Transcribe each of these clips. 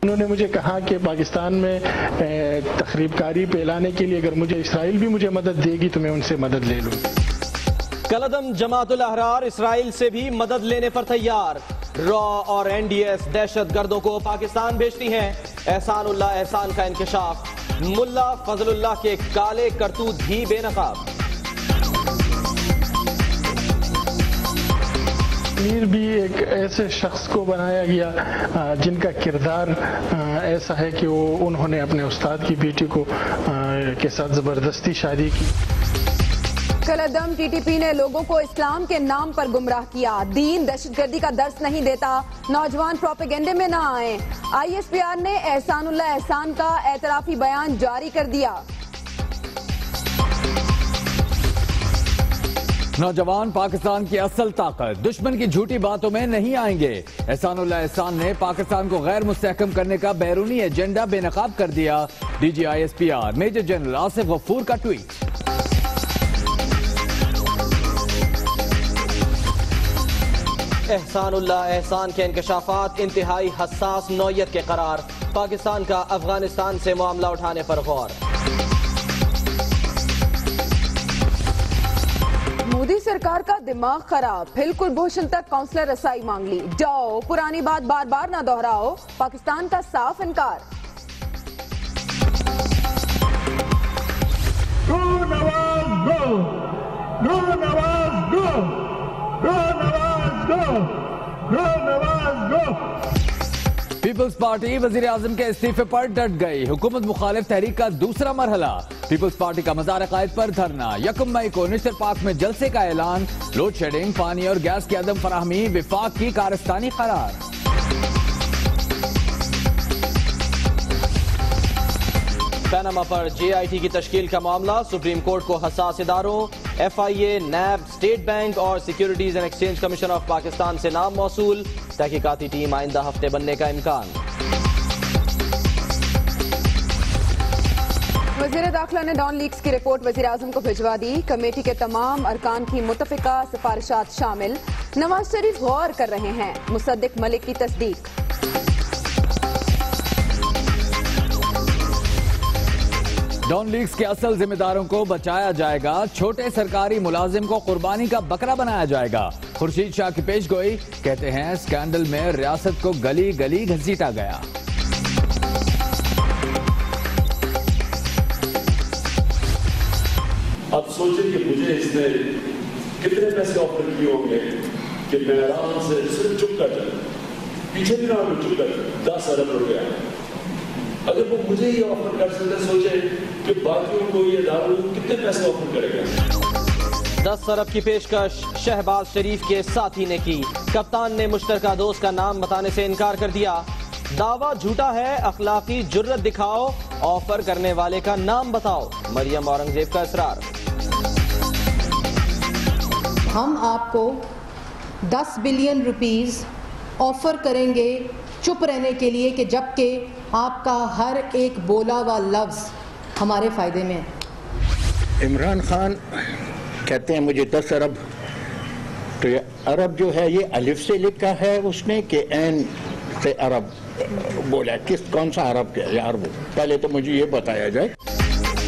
उन्होंने मुझे कहा कि पाकिस्तान में तखरीबकारी फैलाने के लिए अगर मुझे इसराइल भी मुझे मदद देगी तो मैं उनसे मदद ले लूँ। कलअदम जमातुल अहरार इसराइल से भी मदद लेने पर तैयार। रॉ और एनडीएस दहशत गर्दों को पाकिस्तान भेजती हैं। एहसानुल्लाह एहसान का इंकशाफ। मुल्ला फजलुल्लाह के काले करतूत भी बेनकाब। कश्मीर भी एक ऐसे शख्स को बनाया गया जिनका किरदार ऐसा है कि वो उन्होंने अपने उस्ताद की बेटी को के साथ ज़बरदस्ती शादी की। कलअदम टीटीपी ने लोगों को इस्लाम के नाम पर गुमराह किया। दीन दहशतगर्दी का दर्स नहीं देता, नौजवान प्रोपेगेंडे में न आए। आईएसपीआर ने एहसानुल्लाह एहसान का एतराफी बयान जारी कर दिया। नौजवान पाकिस्तान की असल ताकत, दुश्मन की झूठी बातों में नहीं आएंगे। एहसानुल्लाह एहसान ने पाकिस्तान को गैर मुस्तहकम करने का बैरूनी एजेंडा बेनकाब कर दिया। DGISPR major general Asif Ghafoor का ट्वीट। एहसानुल्लाह एहसान के इंकशाफात इंतहाई हसास नौयत के करार। पाकिस्तान का अफगानिस्तान से मामला उठाने पर गौर। मोदी सरकार का दिमाग खराब, फिर कुलभूषण तक काउंसलर रसाई मांग ली। जाओ, पुरानी बात बार बार ना दोहराओ। पाकिस्तान का साफ इनकार। गो नवाज गो, गो नवाज गो, गो नवाज गो, गो नवाज गो। पीपल्स पार्टी वजीर आजम के इस्तीफे पर डट गई। हुकूमत मुखालिफ तहरीक का दूसरा मरहला। पीपल्स पार्टी का मज़ार कायद पर धरना। 1 मई को निश्तर पार्क में जलसे का ऐलान। लोड शेडिंग, पानी और गैस की अदम फराहमी विफाक की कारस्तानी करार। पैनामा पर JIT की तश्कील का मामला। सुप्रीम कोर्ट को हसास इदारों FIA, NAB, स्टेट बैंक और securities and exchange commission of Pakistan से नाम मौसूल। तहकीकाती टीम आइंदा हफ्ते बनने का इम्कान। वज़ीर दाखिला ने डॉन लीक्स की रिपोर्ट वज़ीर आज़म को भिजवा दी। कमेटी के तमाम अरकान की मुतफ़िका सिफारिशात शामिल। नवाज शरीफ गौर कर रहे हैं। मुसद्दिक मलिक की तस्दीक। डॉन लीक्स के असल जिम्मेदारों को बचाया जाएगा। छोटे सरकारी मुलाजिम को कुर्बानी का बकरा बनाया जाएगा। खुर्शीद शाह की पेशगोई। कहते हैं स्कैंडल में रियासत को गली गली घसीटा गया। अब सोचिए कि मुझे इसने कितने पैसे ऑफर किए होंगे कि मैं आराम से सिर्फ चुप कर जाऊं। पीछे भी ना चुप कर 10 अरब रुपया। अगर वो मुझे ही ऑफर कर सकते, सोचे कि बाकियों को ये दारू कितने पैसे ऑफर करेगा। 10 अरब की पेशकश शहबाज शरीफ के साथी ने की। कप्तान ने मुश्तरका दोस्त का नाम बताने से इनकार कर दिया। दावा झूठा है, अखलाकी जुर्रत दिखाओ, ऑफर करने वाले का नाम बताओ। मरियम औरंगजेब का इसरार। हम आपको 10 बिलियन रुपीस ऑफर करेंगे चुप रहने के लिए, कि जबकि आपका हर एक बोला हुआ लफ्ज़ हमारे फ़ायदे में है। इमरान खान कहते हैं मुझे 10 अरब, तो ये अरब जो है ये अलिफ से लिखा है उसने कि एन से अरब बोला। कौन सा अरब क्या यार, वो पहले तो मुझे ये बताया जाए।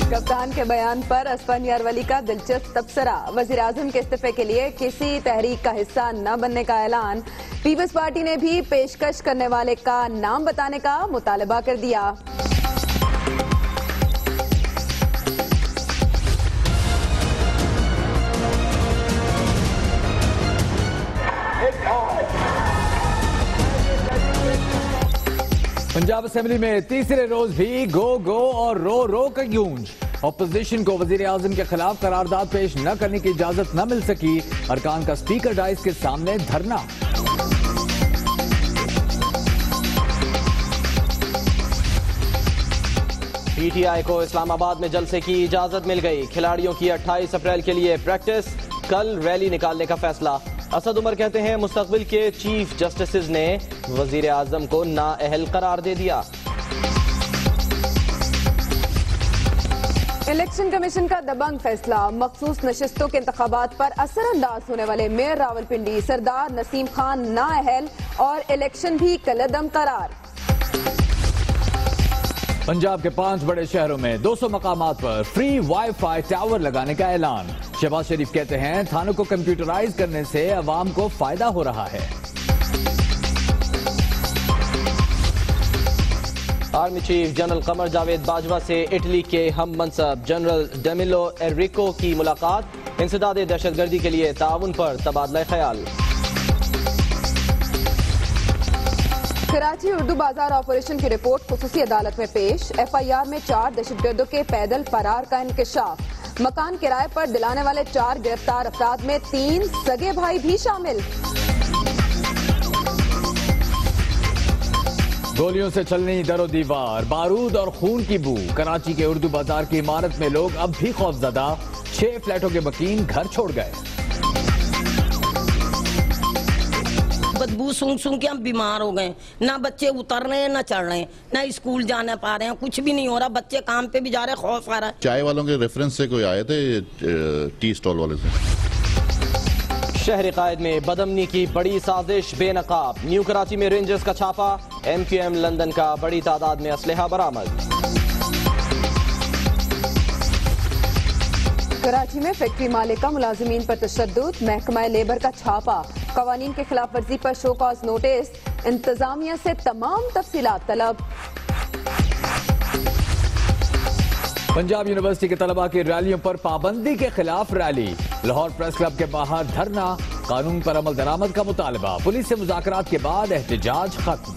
कप्तान के बयान पर असफान यारवली का दिलचस्प तबसरा। वज़ीर आज़म के इस्तीफे के लिए किसी तहरीक का हिस्सा न बनने का ऐलान। पीपल्स पार्टी ने भी पेशकश करने वाले का नाम बताने का मुतालबा कर दिया। पंजाब असेंबली में तीसरे रोज भी गो गो और रो रो का गूंज। ऑपोजिशन को वजीर आजम के खिलाफ करारदाद पेश न करने की इजाजत न मिल सकी। अरकान का स्पीकर डाइस के सामने धरना। PTI को इस्लामाबाद में जलसे की इजाजत मिल गई। खिलाड़ियों की 28 अप्रैल के लिए प्रैक्टिस। कल रैली निकालने का फैसला। असद उमर कहते हैं मुस्तकबिल के चीफ जस्टिस ने वजीर आजम को नाअहल करार दे दिया। इलेक्शन कमीशन का दबंग फैसला। मखसूस नशिस्तों के इंतखाबात पर असरअंदाज होने वाले मेयर रावलपिंडी सरदार नसीम खान नाअहल और इलेक्शन भी कलअदम करार। पंजाब के 5 बड़े शहरों में 200 मकामात पर फ्री वाईफाई टावर लगाने का ऐलान। शहबाज शरीफ कहते हैं थानों को कंप्यूटराइज करने से अवाम को फायदा हो रहा है। Army chief general Qamar Javed Bajwa से इटली के हम मनसब जनरल डेमिलो एनरिको की मुलाकात। इंसदाद दहशतगर्दी के लिए ताउन पर तबादला ख्याल। कराची उर्दू बाजार ऑपरेशन की रिपोर्ट खुसूसी अदालत में पेश। FIR में 4 दहशतगर्दों के पैदल फरार का इंकशाफ। मकान किराए पर दिलाने वाले 4 गिरफ्तार अफराद में 3 सगे भाई भी शामिल। गोलियों से चलनी दरो दीवार, बारूद और खून की बू। कराची के उर्दू बाजार की इमारत में लोग अब भी खौफजदा। 6 फ्लैटों के मकीन घर छोड़ गए। बदबू सूंघ सूंघ के हम बीमार हो गए। ना बच्चे उतर रहे हैं, ना चढ़ रहे हैं, ना स्कूल जाने पा रहे हैं, कुछ भी नहीं हो रहा। बच्चे काम पे भी जा रहे हैं, खौफ आ रहा है। चाय वालों के रेफरेंस से कोई आए थे टी स्टॉल वाले से। शहर कायद में बदअमनी की बड़ी साजिश बेनकाब। न्यू कराची में रेंजर्स का छापा। MQM लंदन का बड़ी तादाद में असलहा बरामद। कराची में फैक्ट्री मालिक का मुलाजिमीन पर तशद्दुद। महकमा लेबर का छापा। कवानीन के खिलाफ वर्जी पर शो कॉज नोटिस। इंतजामिया से तमाम तफसीलात तलब। पंजाब यूनिवर्सिटी के तलबा की रैलियों पर पाबंदी के खिलाफ रैली। लाहौर प्रेस क्लब के बाहर धरना। कानून पर अमल दरामद का मुतालबा। पुलिस से मुज़ाकरात के बाद एहतजाज खत्म।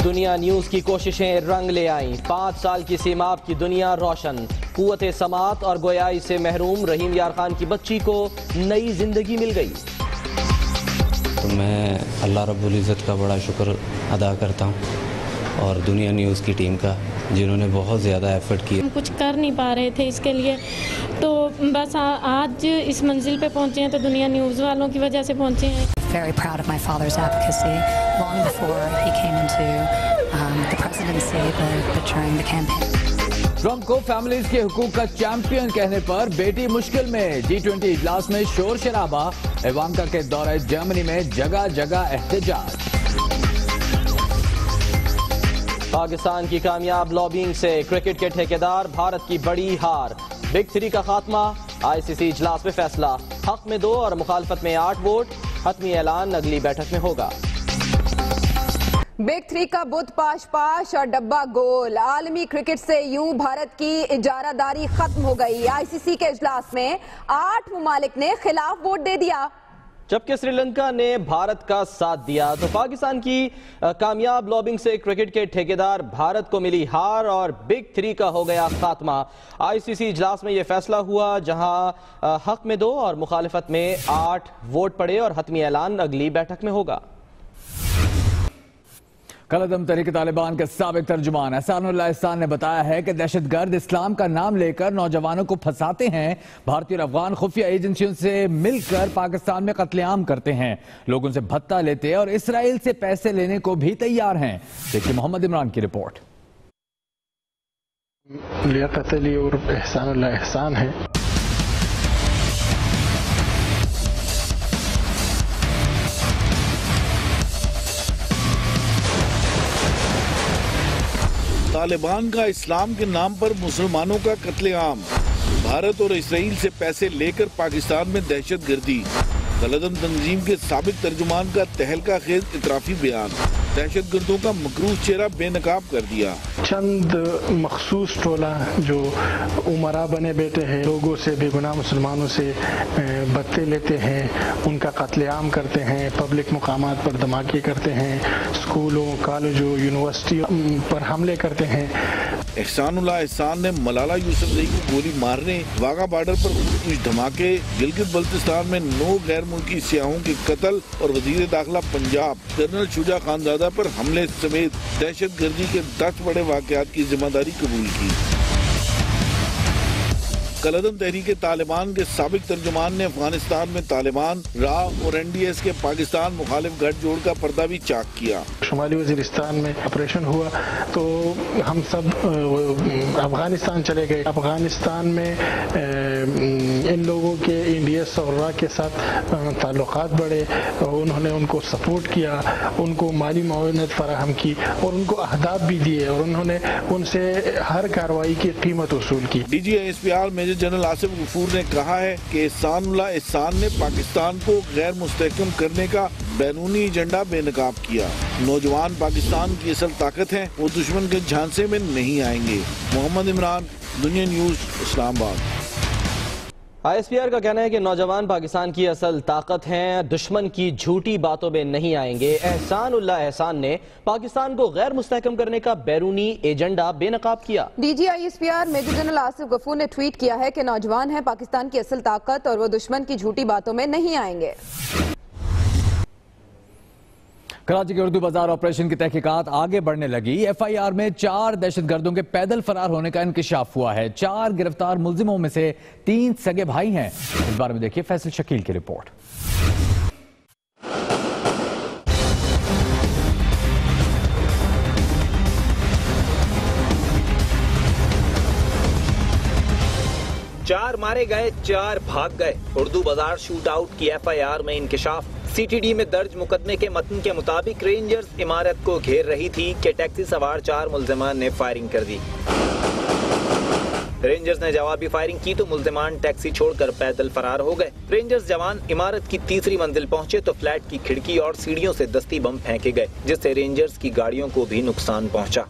दुनिया न्यूज की कोशिशें रंग ले आईं। 5 साल की सीमाब की दुनिया रोशन। कुव्वत समात और गोयाई से महरूम रहीम यार खान की बच्ची को नई जिंदगी मिल गई। तो मैं अल्लाह रब्बुल इज़्ज़त का बड़ा शुक्र अदा करता हूँ और दुनिया न्यूज़ की टीम का, जिन्होंने बहुत ज़्यादा एफर्ट किया। हम कुछ कर नहीं पा रहे थे इसके लिए, तो बस आज इस मंजिल पे पहुँचे हैं तो दुनिया न्यूज़ वालों की वजह से पहुँचे हैं। Very proud of my father's advocacy long before he came into the presidency, but during the campaign. Trump को फैमिलीज के हुकूक का चैंपियन कहने पर बेटी मुश्किल में। G20 इजलास में शोर शराबा। इवांका के दौरे जर्मनी में जगह जगह एहतजाज। पाकिस्तान की कामयाब लॉबिंग से क्रिकेट के ठेकेदार भारत की बड़ी हार। बिग 3 का खात्मा। ICC इजलास में फैसला। हक में 2 और मुखालफत में 8 वोट। हतमी ऐलान अगली बैठक में होगा। बिग 3 का बुत पाश पाश और डब्बा गोल। आलमी क्रिकेट से यूं भारत की इजारादारी खत्म हो गई। ICC के इजलास में 8 मुमालिक ने खिलाफ वोट दे दिया। जबकि श्रीलंका ने भारत का साथ दिया। तो पाकिस्तान की कामयाब लॉबिंग से क्रिकेट के ठेकेदार भारत को मिली हार और बिग 3 का हो गया खात्मा। ICC इजलास में यह फैसला हुआ, जहां हक में 2 और मुखालिफत में 8 वोट पड़े और हतमी ऐलान अगली बैठक में होगा। कलअदम तहरीक तालिबान के साबिक तर्जुमान एहसानुल्लाह एहसान ने बताया है कि दहशतगर्द इस्लाम का नाम लेकर नौजवानों को फंसाते हैं। भारतीय और अफगान खुफिया एजेंसियों से मिलकर पाकिस्तान में कत्लेआम करते हैं, लोगों से भत्ता लेते हैं और इसराइल से पैसे लेने को भी तैयार हैं। देखिए मोहम्मद इमरान की रिपोर्ट। लियाकत अली और एहसानुल्लाह एहसान है। तालिबान का इस्लाम के नाम पर मुसलमानों का कत्लेआम। भारत और इसराइल से पैसे लेकर पाकिस्तान में दहशतगर्दी। कलअदम तंजीम के साबिक तर्जुमान का तहलका खेज इतराफी बयान। दहशतगर्दों का मकरूज चेहरा बेनकाब कर दिया। चंद मखसूस टोला जो उमरा बने बैठे हैं, लोगों से बेगुनाह मुसलमानों से भत्ते लेते हैं, उनका कत्लेआम करते हैं, पब्लिक मुकामात पर धमाके करते हैं, स्कूलों कॉलेजों यूनिवर्सिटी पर हमले करते हैं। एहसानुल्लाह एहसान ने मलाला यूसुफजई को गोली मारने, वाघा बॉर्डर पर कुछ धमाके, गिलगित बल्तिस्तान में 9 गैर मुल्की सियाहों के कत्ल और वजीर दाखिला पंजाब जनरल शुजा खानजादा पर हमले समेत दहशतगर्दी के 10 बड़े वाकयात की जिम्मेदारी कबूल की। कलअदम तहरीक तालिबान के साबिक तर्जुमान ने अफगानिस्तान में तालिबान, राह और NDS के पाकिस्तान मुखालिफ गठजोड़ का पर्दा भी चाक किया। शुमाली वजीरिस्तान में ऑपरेशन हुआ तो हम सब अफगानिस्तान चले गए। अफगानिस्तान में इन लोगों के इंडिया सौरा के साथ ताल्लुकात बढ़े, उन्होंने उनको सपोर्ट किया, उनको माली मुआवनत फराहम की और उनको अहदाफ भी दिए और उन्होंने उनसे हर कार्रवाई की कीमत वसूल की। DG ISPR major general Asif Ghafoor ने कहा है कि एहसानुल्लाह एहसान ने पाकिस्तान को गैर मुस्तहकम करने का बैरूनी एजेंडा बेनकाब किया। नौजवान पाकिस्तान की असल ताकत हैं, वो दुश्मन के झांसे में नहीं आएंगे। मोहम्मद इमरान, दुनिया न्यूज, इस्लामाबाद। ISPR का कहना है कि नौजवान पाकिस्तान की असल ताकत हैं, दुश्मन की झूठी बातों में नहीं आएंगे। एहसानुल्लाह एहसान ने पाकिस्तान को गैर मुस्तहकम करने का बैरूनी एजेंडा बेनकाब किया। DG ISPR major general Asif Ghafoor ने ट्वीट किया है कि नौजवान हैं पाकिस्तान की असल ताकत और वो दुश्मन की झूठी बातों में नहीं आएंगे। कराची के उर्दू बाजार ऑपरेशन की तहकीकात आगे बढ़ने लगी। FIR में 4 दहशतगर्दों के पैदल फरार होने का इंकशाफ हुआ है। 4 गिरफ्तार मुल्जिमों में से 3 सगे भाई हैं। इस बारे में देखिए फैसल शकील की रिपोर्ट। चार मारे गए, 4 भाग गए। उर्दू बाजार शूट आउट की FIR में इंकशाफ। CTD में दर्ज मुकदमे के मतन के मुताबिक रेंजर्स इमारत को घेर रही थी कि टैक्सी सवार 4 मुल्जिमान ने फायरिंग कर दी। रेंजर्स ने जवाबी फायरिंग की तो मुल्जिमान टैक्सी छोड़कर पैदल फरार हो गए। रेंजर्स जवान इमारत की तीसरी मंजिल पहुंचे तो फ्लैट की खिड़की और सीढ़ियों से दस्ती बम फेंके गए, जिससे रेंजर्स की गाड़ियों को भी नुकसान पहुंचा।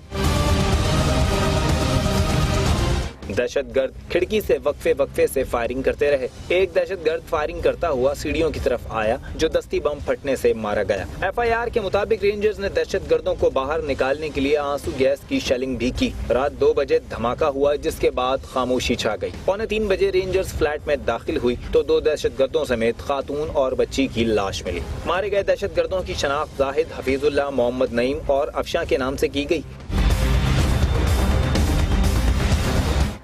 दहशतगर्द खिड़की से वक्फे से फायरिंग करते रहे। एक दहशतगर्द फायरिंग करता हुआ सीढ़ियों की तरफ आया, जो दस्ती बम फटने से मारा गया। FIR के मुताबिक रेंजर्स ने दहशतगर्दों को बाहर निकालने के लिए आंसू गैस की शेलिंग भी की। रात 2 बजे धमाका हुआ, जिसके बाद खामोशी छा गई। 2:45 बजे रेंजर्स फ्लैट में दाखिल हुई तो 2 दहशतगर्दों समेत खातून और बच्ची की लाश मिली। मारे गए दहशतगर्दों की शनाख्त जाहिद, हफीजुल्लाह, मोहम्मद नईम और अफशा के नाम से की गई।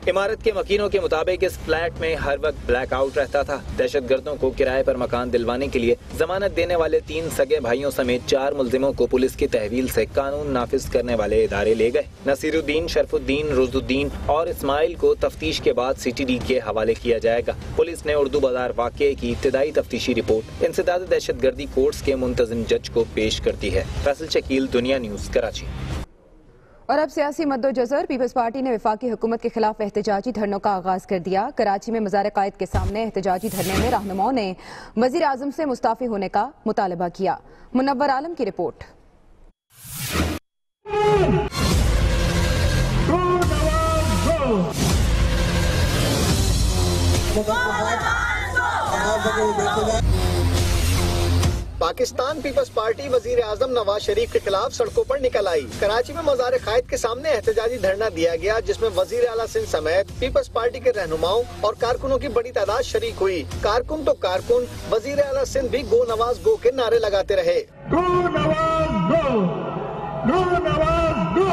इमारत के मकीनों के मुताबिक इस फ्लैट में हर वक्त ब्लैकआउट रहता था। दहशतगर्दों को किराए पर मकान दिलवाने के लिए जमानत देने वाले 3 सगे भाइयों समेत 4 मुल्जिमों को पुलिस की तहवील से कानून नाफिज करने वाले इदारे ले गए। नसीरुद्दीन, शरफुद्दीन, रोजुद्दीन और इस्माइल को तफ्तीश के बाद CTD के हवाले किया जाएगा। पुलिस ने उर्दू बाजार वाक़े की इब्तिदाई तफ्तीशी रिपोर्ट इंसदाद दहशतगर्दी कोर्ट्स के मुंतजिम जज को पेश करती है। फैसल शकील, दुनिया न्यूज, कराची। और अब सियासी मद्दोजहर। पीपल्स पार्टी ने वफाकी हुकूमत के खिलाफ एहतजाजी धरनों का आगाज कर दिया। कराची में मज़ार कायद के सामने एहतजाजी धरने में रहनुमाओं ने वज़ीर आज़म से मुस्ताफ़ी होने का मुतालबा किया। मुनव्वर आलम की रिपोर्ट। पाकिस्तान पीपल्स पार्टी वजीर आजम नवाज शरीफ के खिलाफ सड़कों पर निकल आई। कराची में मज़ार कायद के सामने एहतजाजी धरना दिया गया, जिसमें वजीर आला सिंध समेत पीपल्स पार्टी के रहनुमाओं और कारकुनों की बड़ी तादाद शरीक हुई। कारकुन तो कारकुन, वजीर आला सिंध भी गो नवाज गो के नारे लगाते रहे। गो नवाज गो, गो नवाज गो।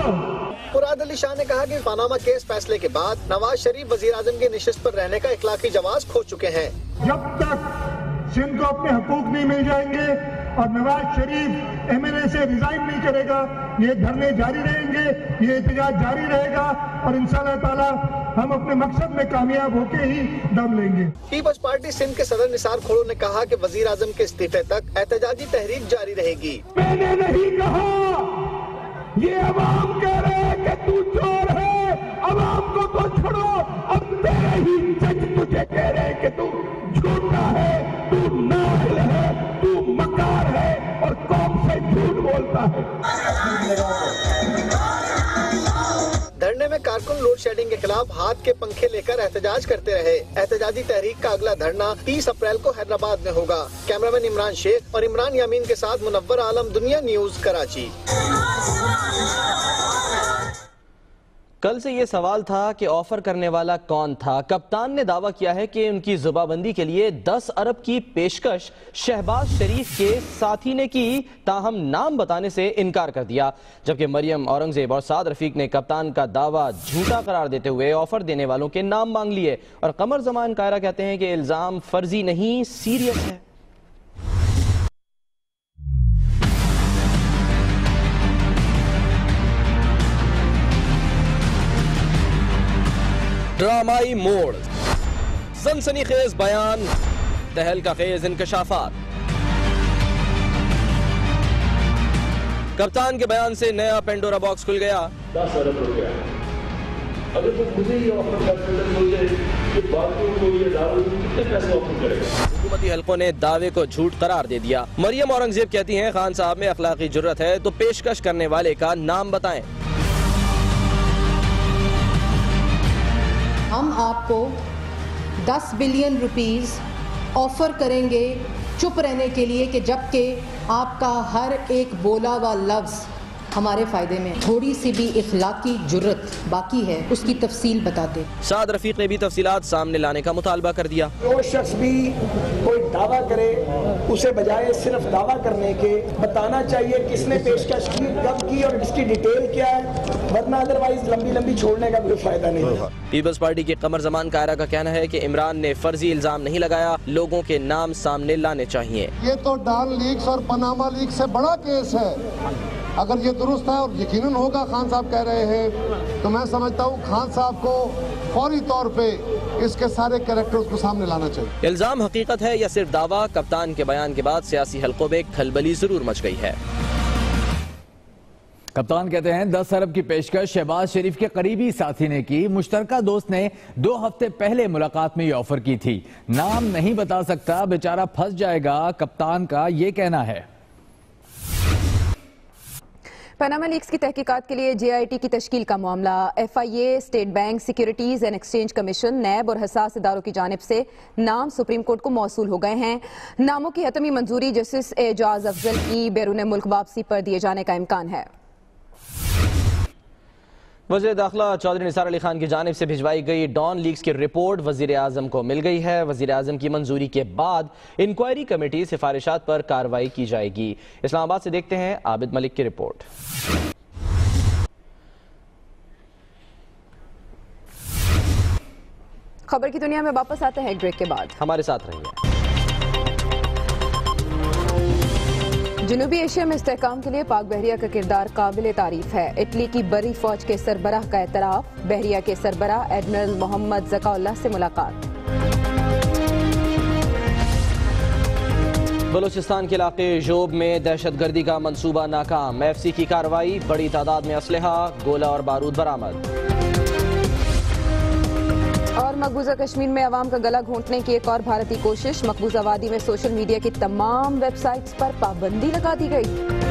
मुराद अली शाह ने कहा कि पनामा केस फैसले के बाद नवाज शरीफ वजीर आजम के निशिस्त पर रहने का इखलाकी जवाज खो चुके हैं। जब तक सिंध को अपने हकूक नहीं मिल जाएंगे और नवाज शरीफ MNA से रिजाइन नहीं करेगा, ये धरने जारी रहेंगे, ये एहतजाज जारी रहेगा और इंशाअल्लाह ताला हम अपने मकसद में कामयाब होके ही दम लेंगे। पीपल्स पार्टी सिंध के सदर निसार खोड़ो ने कहा कि वजीर आजम के इस्तीफे तक एहतजाजी तहरीक जारी रहेगी। मैंने नहीं कहा, ये अवाम कह रहे हैं कि तू चोर है, अवाम को तो छोड़ो, अब तेरे ही जज तुझे कह रहे हैं कि तू झूठा है, तू नाअहल है, तू मकार है और कौम से झूठ बोलता है। धरने में कारकुन लोड शेडिंग के खिलाफ हाथ के पंखे लेकर एहतजाज करते रहे। एहतजाजी तहरीक का अगला धरना 30 अप्रैल को हैदराबाद में होगा। कैमरामैन इमरान शेख और इमरान यामीन के साथ मुनव्वर आलम, दुनिया न्यूज, कराची। कल से ये सवाल था कि ऑफर करने वाला कौन था। कप्तान ने दावा किया है कि उनकी जुबाबंदी के लिए 10 अरब की पेशकश शहबाज शरीफ के साथी ने की, ताहम नाम बताने से इनकार कर दिया। जबकि मरियम औरंगजेब और साद रफीक ने कप्तान का दावा झूठा करार देते हुए ऑफर देने वालों के नाम मांग लिए। और कमर जमान कायरा कहते हैं कि इल्जाम फर्जी नहीं, सीरियस है। ड्रामाई मोड़, सनसनीखेज बयान, तहलका खेज इंकशाफात। कप्तान के बयान से नया पेंडोरा बॉक्स खुल गया। 10 अरब रुपया अगर वो मुझे ही ऑफर करते सोचे कि बाकियों को ये दारू कितने पैसे ऑफर करेगा। हुकूमती हलकों ने दावे को झूठ करार दे दिया। मरियम औरंगजेब कहती हैं, खान साहब में अखलाकी जुर्रत है तो पेशकश करने वाले का नाम बताएं। हम आपको 10 बिलियन रुपीस ऑफर करेंगे चुप रहने के लिए कि जबकि आपका हर एक बोला हुआ लफ्ज़ हमारे फायदे में। थोड़ी सी भी इखलाकी जुर्रत बाकी है, उसकी तफसील बताते। साद रफीक ने भी तफसीलात सामने लाने का मुतालबा कर दिया। जो शख्स भी कोई दावा करे उसे बजाय सिर्फ दावा करने के बताना चाहिए किसने पेशकश की, कब की और इसकी डिटेल क्या है, वरना अदरवाइज लंबी लंबी छोड़ने का कोई फायदा नहीं है। पीपल्स पार्टी के कमर जमान कायरा का कहना है कि इमरान ने फर्जी इल्जाम नहीं लगाया, लोगों के नाम सामने लाने चाहिए। ये तो डॉन लीक्स और पनामा लीक्स से बड़ा केस है। अगर ये दुरुस्त है और यकीनन होगा, खान साहब कह रहे हैं, तो मैं समझता हूँ खान साहब को फौरी तौर पे इसके सारे कैरेक्टर्स को सामने लाना चाहिए। इल्जाम हकीकत है या सिर्फ दावा? कप्तान के बयान के बाद सियासी हलकों में खलबली जरूर मच गई है। कप्तान कहते हैं 10 अरब की पेशकश शहबाज शरीफ के करीबी साथी ने की। मुश्तरका दोस्त ने 2 हफ्ते पहले मुलाकात में ये ऑफर की थी। नाम नहीं बता सकता, बेचारा फंस जाएगा, कप्तान का ये कहना है। पनामा लीक्स की तहकीकात के लिए JIT की तश्कील का मामला। FIA, state bank, securities and exchange commission, NAB और हसास इदारों की जानिब से नाम सुप्रीम कोर्ट को मौसूल हो गए हैं। नामों की हतमी मंजूरी जस्टिस एजाज अफजल की बैरून मुल्क वापसी पर दिए जाने का इम्कान है। वज़ीर दाखिला चौधरी निसार अली खान की जानिब से भिजवाई गई डॉन लीक्स की रिपोर्ट वज़ीर आज़म को मिल गई है। वज़ीर आज़म की मंजूरी के बाद इंक्वायरी कमेटी सिफारिशात पर कार्रवाई की जाएगी। इस्लामाबाद से देखते हैं आबिद मलिक की रिपोर्ट। खबर की दुनिया में वापस आते हैं एक ब्रेक के बाद, हमारे साथ रहिए। जनूबी एशिया में इस्तेहकाम के लिए पाक बहरिया का किरदार काबिल तारीफ है। इटली की बरी फौज के सरबराह का एतराफ, बहरिया के सरबराह एडमिरल मोहम्मद ज़काउल्लाह से मुलाकात। बलूचिस्तान के इलाके जोब में दहशतगर्दी का मंसूबा नाकाम, FC की कार्रवाई, बड़ी तादाद में असलहा, गोला और बारूद बरामद। और मकबूजा कश्मीर में अवाम का गला घोंटने की एक और भारतीय कोशिश, मकबूजा वादी में सोशल मीडिया की तमाम वेबसाइट्स पर पाबंदी लगा दी गई।